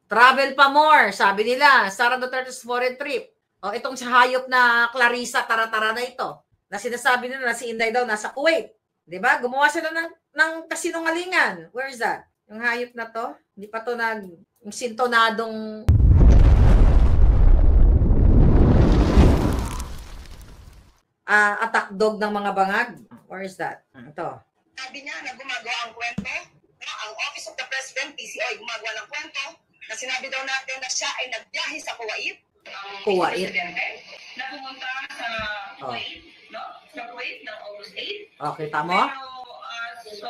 Travel pa more, sabi nila, Sara Duterte's foreign trip. O itong hayop na Clarissa Tara-Tara na ito, na sinasabi nila na si Inday daw nasa Kuwait. 'Di ba? Gumawa sila ng kasinungalingan. Where is that? Yung hayop na to, hindi pa to yung sintonadong attack dog ng mga bangag. Where is that? Ito. Sabi niya na gumagawa ang kwento, no? Ang Office of the President, PCO, ay gumagawa ng kwento na sinabi daw natin na siya ay nagbiyahe sa Kuwait. Kuwait. Na pumunta sa Kuwait, no? Sa Kuwait ng August 8. Okay, tama? Pero, so,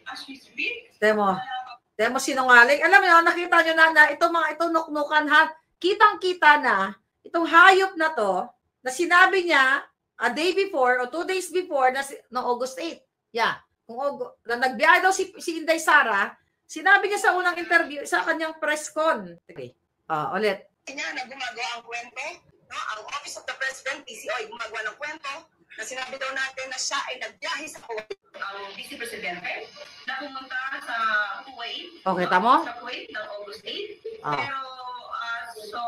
as we speak, Demo sinungaling. Alam mo, nakita nyo na ito nuknukan ha. Kitang-kita na itong hayop na to na sinabi niya a day before o 2 days before no August 8. Yeah. Na nagbiyahe daw si Inday Sara, sinabi niya sa unang interview sa kanyang press con. Okay. Ulit. Niya na gumagawa ang kwento, no? Ang Office of the President, PCO, ay gumagawa ng kwento na sinabi daw natin na siya ay nagbiyahe sa Kuwait. Ang Vice Presidente na pumunta sa Kuwait. Okay, tama? Sa Kuwait ng August 8. Pero, so,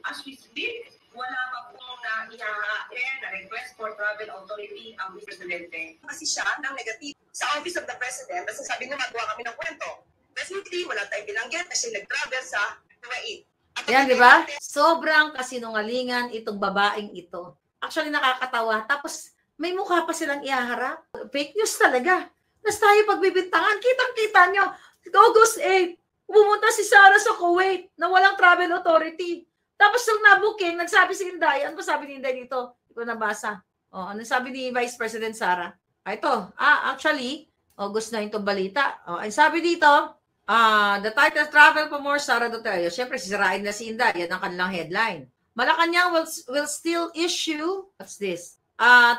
as we speak, wala pa pong na-i-air na request for travel authority ang Vice Presidente. Kasi siya ng negative sa Office of the President, kasi sabi niya magawa kami ng kwento. Definitely, wala tayong binanggit na siya nag-travel sa Kuwait. Yan, di ba? Sobrang kasinungalingan itong babaeng ito. Actually, nakakatawa. Tapos, may mukha pa silang ihaharap. Fake news talaga. Nas tayo pagbibintangan. Kitang-kita nyo. August 8, pumunta si Sara sa Kuwait na walang travel authority. Tapos nung nabuking, nagsabi si Inday. Ano ba sabi ni Inday dito? Hindi ko nabasa. Ano sabi ni Vice President Sara? Ito. Actually, August 9 itong balita. Ang sabi dito, the title travel for more Sara Duterte. Siyempre, sisirain na si Inday. Yan ang kanilang headline. Malacanang will still issue, what's this?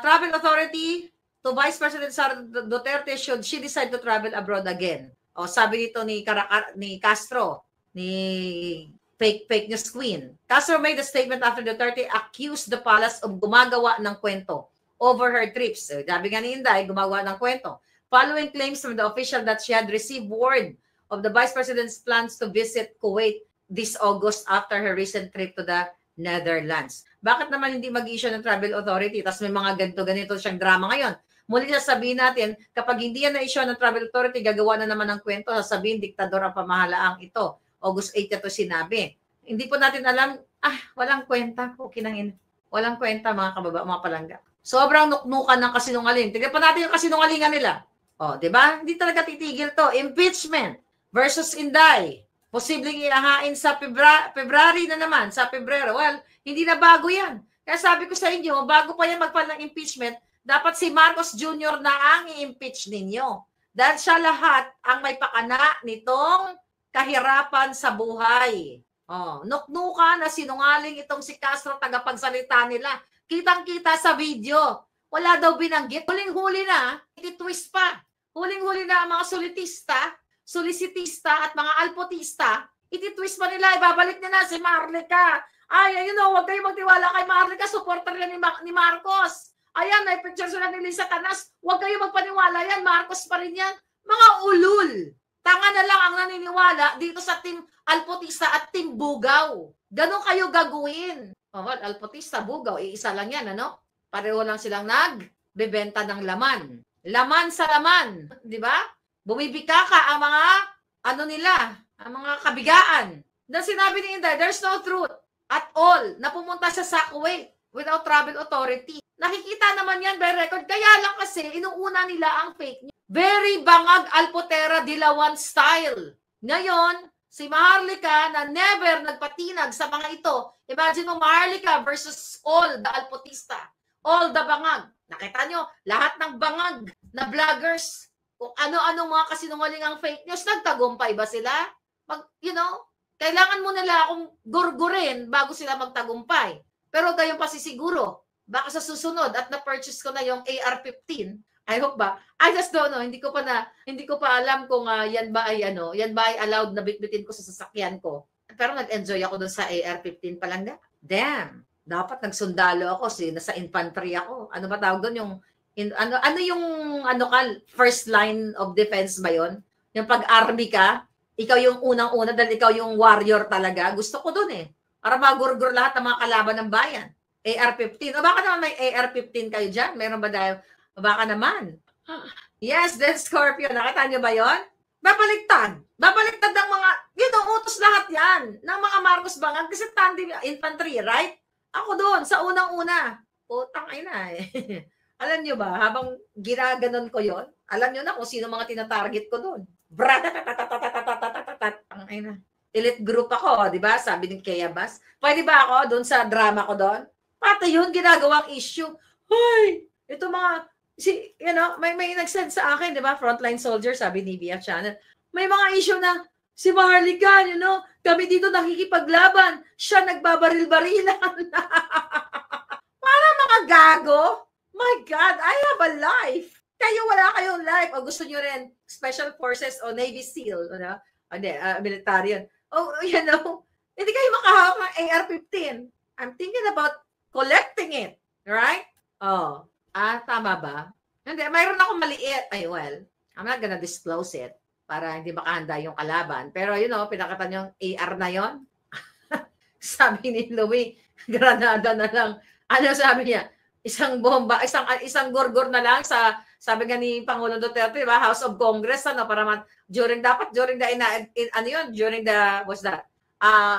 Travel authority to Vice President Sara Duterte should she decide to travel abroad again. Sabi dito ni Castro, ni fake news queen. Castro made a statement after Duterte accused the palace of gumagawa ng kwento over her trips. Sabi nga ni Inday, gumagawa ng kwento. Following claims from the official that she had received word of the Vice President's plans to visit Kuwait this August after her recent trip to the Netherlands. Bakit naman hindi mag-issue ng travel authority? Tapos may mga ganito siyang drama ngayon. Muli sabihin natin, kapag hindi yan na-issue ng travel authority, gagawa na naman ng kwento, sasabihin, diktador ang pamahalaang ito. August 8 ito sinabi. Hindi po natin alam, walang kwenta. Walang kwenta mga mga palangga. Sobrang nuknukan ng kasinungaling. Tignan pa natin yung kasinungalingan nila. Di ba? Hindi talaga titigil to. Impeachment versus Inday. Posibleng ihahain sa February na naman, sa Pebrero. Well, hindi na bago yan. Kaya sabi ko sa inyo, bago pa yan magpal ng impeachment, dapat si Marcos Jr. na ang i-impeach ninyo. Dahil siya lahat ang may pakana nitong kahirapan sa buhay. Nuknuka na sinungaling itong si Castro, tagapagsalita nila. Kitang-kita sa video. Wala daw binanggit. Huling-huli na, ititwist pa. Huling-huli na ang mga solisitista at mga alpotista, ititwist pa nila, ibabalik nila si Marlica. Huwag kayo magtiwala kay Marlica, supporter yan ni Marcos. Ayan, may picture sila ni Lisa Canas, huwag kayo magpaniwala yan, Marcos pa rin yan. Mga ulul. Tanga na lang ang naniniwala dito sa team alpotista at team bugaw. Ganon kayo gagawin. Alpotista, bugaw, iisa lang yan, ano? Pareho lang silang nagbebenta ng laman. Laman sa laman, di ba? Bumibikaka ang mga ang mga kabigaan. Na sinabi ni Inday, there's no truth at all na pumunta siya sa Kuwait without travel authority. Nakikita naman yan by record. Kaya lang kasi, inuuna nila ang fake news. Very bangag Alpotera Dilawan style. Ngayon, si Maharlika na never nagpatinag sa mga ito. Imagine mo, Maharlika versus all the Alpotista. All the bangag. Nakita nyo, lahat ng bangag na vloggers, kung ano-ano mga kasinungalingang fake news, nagtagumpay ba sila? Kailangan mo nila akong gurgurin bago sila magtagumpay. Pero gayon pa siguro, baka sa susunod at na-purchase ko na yung AR-15. I hope ba? I just don't know. Hindi ko pa alam kung yan ba ay allowed na bitbitin ko sa sasakyan ko. Pero nag-enjoy ako dun sa AR-15 palangga. Damn. Dapat nagsundalo ako nasa infantry ako. Ano ba tawag doon yung first line of defense ba yon? Yung pag-army ka, ikaw yung unang-una dahil ikaw yung warrior talaga. Gusto ko dun eh. Para magurgur lahat ng mga kalaban ng bayan. AR-15. O baka naman may AR-15 kayo dyan? Meron ba dahil? O baka naman. Yes, then Scorpio. Nakita niyo ba yon? Babaliktad. Babaliktad ng mga, utos lahat yan. Ng mga Marcos Bangan. Kasi tandem infantry, right? Ako doon, sa unang-una. Putang ina eh. Alam niyo ba, habang ginaganon ko yon, alam niyo na kung sino mga tinatarget ko doon. Ang ina. Elite group ako, di ba? Sabi ni Kea Bas. Pwede ba ako doon sa drama ko doon? Pati yun, ginagawang issue. Hoy, ito mga, may nag-send sa akin, di ba? Frontline soldier, sabi ni BF Channel. May mga issue na, si Marlican, kami dito nakikipaglaban. Siya nagbabaril-barilan. Para mga gago. My God, I have a life. Kayo wala kayong life. O gusto nyo rin, Special Forces o Navy SEAL, military yun. Hindi kayo makahawak ng AR-15. I'm thinking about collecting it. Right? Tama ba? Hindi, mayroon akong maliit. Ay, well, I'm not gonna disclose it para hindi makahanda yung kalaban. Pero, pinakatan yung AR na yon. Sabi ni Louie, granada na lang. Ano sabi niya? Isang bomba, isang gorgor na lang sabi nga ni Pangulong Duterte, diba? House of Congress, para during the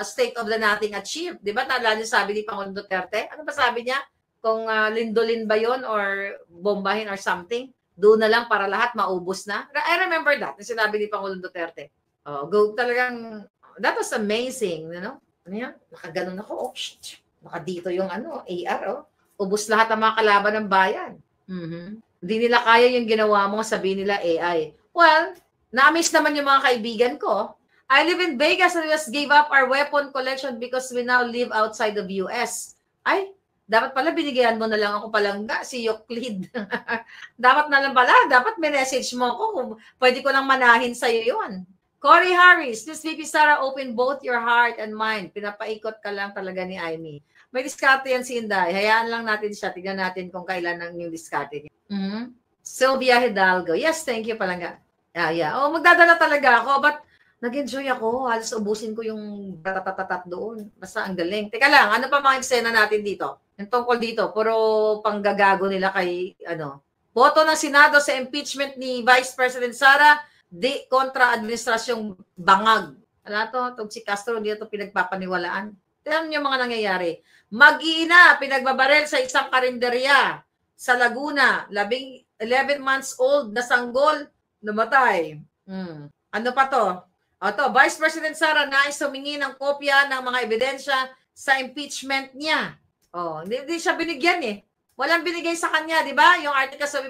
state of the nothing achieved. Diba? Naalala sabi ni Pangulong Duterte? Ano ba sabi niya? Kung lindolin ba yon or bombahin or something, doon na lang para lahat maubos na. I remember that, sinabi ni Pangulong Duterte. Talagang, that was amazing, Ano yan? Nakaganon ako, nakadito yung AR, ubos lahat ng mga kalaban ng bayan. Hindi nila kaya yung ginawa mo, sabihin nila AI. Well, na-miss naman yung mga kaibigan ko. I live in Vegas and we just gave up our weapon collection because we now live outside of US. Ay, dapat pala binigyan mo na lang ako palangga, si Euclid. Dapat na lang pala, dapat may-message mo ako kung pwede ko lang manahin sa'yo yun. Corey Harris, this VP Sara, open both your heart and mind. Pinapaikot ka lang talaga ni Aimee. May diskarte yan si Inday. Hayaan lang natin siya. Tignan natin kung kailan ang yung diskarte niya. Sylvia Hidalgo. Yes, thank you palangga. Yeah. Magdadala talaga ako. But nag-enjoy ako. Halos ubusin ko yung ratatatat doon. Basta ang galing. Teka lang, ano pa mga eksena natin dito? Yung tungkol dito, puro panggagago nila kay, boto ng Senado sa impeachment ni Vice President Sara, kontra administrasyong bangag. Itong si Castro, dito pinagpapaniwalaan. Tignan niyo mga nangyayari. Mag-iina, pinagbabarel sa isang karinderya sa Laguna. 11 months old na sanggol, namatay. Ano pa to? Vice President Sara nais humingi ng kopya ng mga ebidensya sa impeachment niya. Hindi siya binigyan eh. Walang binigay sa kanya, di ba? Yung articles of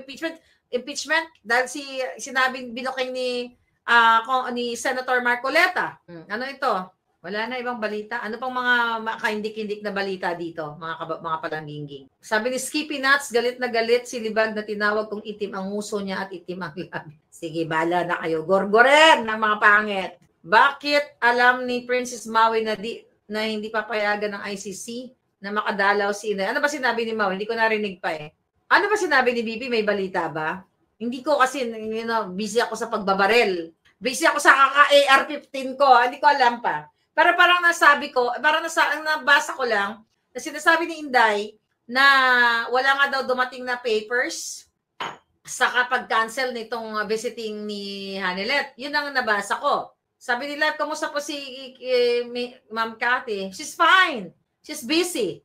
impeachment dahil sinabing binuking ni Senator Marcoleta. Ano ito? Wala na ibang balita. Ano pang mga kaindik-indik na balita dito, mga palangginging? Sabi ni Skippy Nuts, galit na galit si Libag na tinawag kong itim ang nguso niya at itim ang labi. Sige, bala na kayo. Gorgoren ng mga pangit. Bakit alam ni Princess Maui na hindi papayagan ng ICC na makadalaw si Inay? Ano ba sinabi ni Maui? Hindi ko narinig pa eh. Ano ba sinabi ni Bibi? May balita ba? Hindi ko kasi, busy ako sa pagbabarel. Busy ako sa kaka-AR-15 ko. Hindi ko alam pa. Pero parang nabasa ko lang na sinasabi ni Inday na wala nga daw dumating na papers sa kapag-cancel nitong visiting ni Hanilet. Yun ang nabasa ko. Sabi nila, kamusta po si Ma'am Cathy? She's fine. She's busy.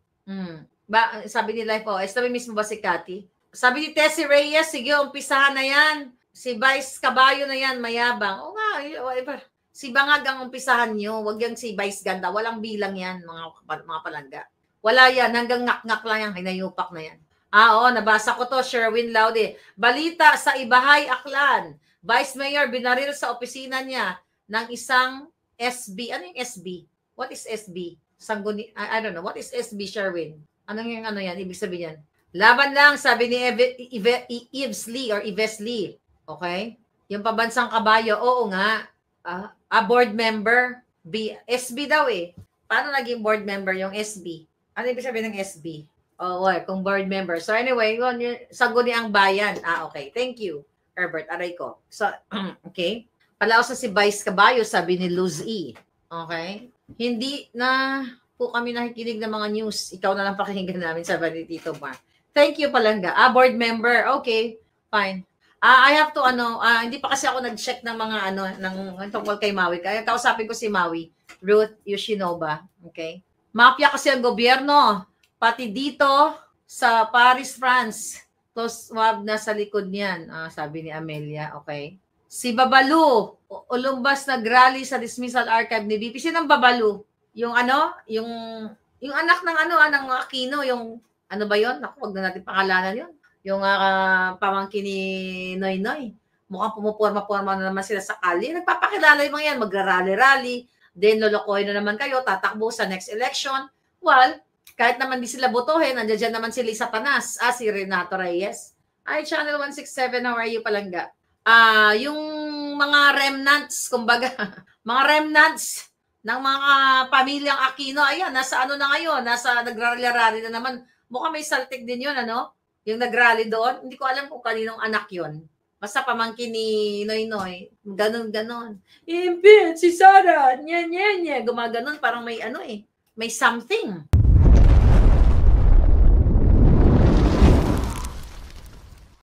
Sabi ni Life OS, sabi mismo ba si Cathy? Sabi ni Tessie Reyes, sige, umpisahan na yan. Si Vice Caballo na yan, mayabang. Si Bangag ang umpisahan nyo. Huwag yung si Vice Ganda. Walang bilang yan, mga palangga. Wala yan. Hanggang ngak-ngak lang yan. Hinayupak na yan. Nabasa ko to. Sherwin Laude. Balita sa Ibahay, Aklan. Vice Mayor binaril sa opisina niya ng isang SB. Ano yung SB? What is SB? Sangguni, I don't know. What is SB, Sherwin? Anong yung yan? Ibig sabihin yan. Laban lang, sabi ni Yves Lee or Yves Lee. Okay? Yung pambansang kabayo, oo nga. Board member. SB daw eh. Paano naging board member yung SB? Ano ibig sabihin ng SB? Kung board member. So anyway, yun, Sangguniang Bayan. Okay. Thank you, Herbert. Aray ko. So, okay. Palaos na si Vice Caballo, sabi ni Luz E. Okay? Hindi na po kami nakikinig ng mga news. Ikaw na lang pakinggan namin, sabi ni Tito Mar. Thank you, Palangga. Board member. Okay, fine. I have to, hindi pa kasi ako nag-check ng mga, ng tungkol kay Maui. Kaya kausapin ko si Maui, Ruth Yoshinoba. Okay? Mafia kasi ang gobyerno. Pati dito sa Paris, France. Close swab na sa likod niyan. Sabi ni Amelia. Okay? Si Babalu, Ulumbas nag-rally sa dismissal archive ni VP. Sinong Babalu? Yung yung anak ng ng Aquino, yung ano ba yon? Naku, wag na natin pangalanan yon. Yung pamangkin ni Noy Noy. Mukhang pumuporma-porma na naman sila sa kali. Nagpapakilala yung mga yan, magra-rally-rally. Then lolokohin na naman kayo, tatakbo sa next election. Well, kahit naman di sila botohin, nandiyan naman si Lisa Panas, si Renato Reyes. Ay, Channel 167, how are you, Palangga? Yung mga remnants, kumbaga, mga remnants ng mga pamilyang Aquino, ayan, nasa na ngayon, nasa nagrarally-rally na naman. Mukhang may saltik din yun, yung nagrally doon. Hindi ko alam kung kaninong anak yun. Basta pamangkin ni Noy Noy, ganon. Impit, si Sara, nye, gumaganon, parang may may something.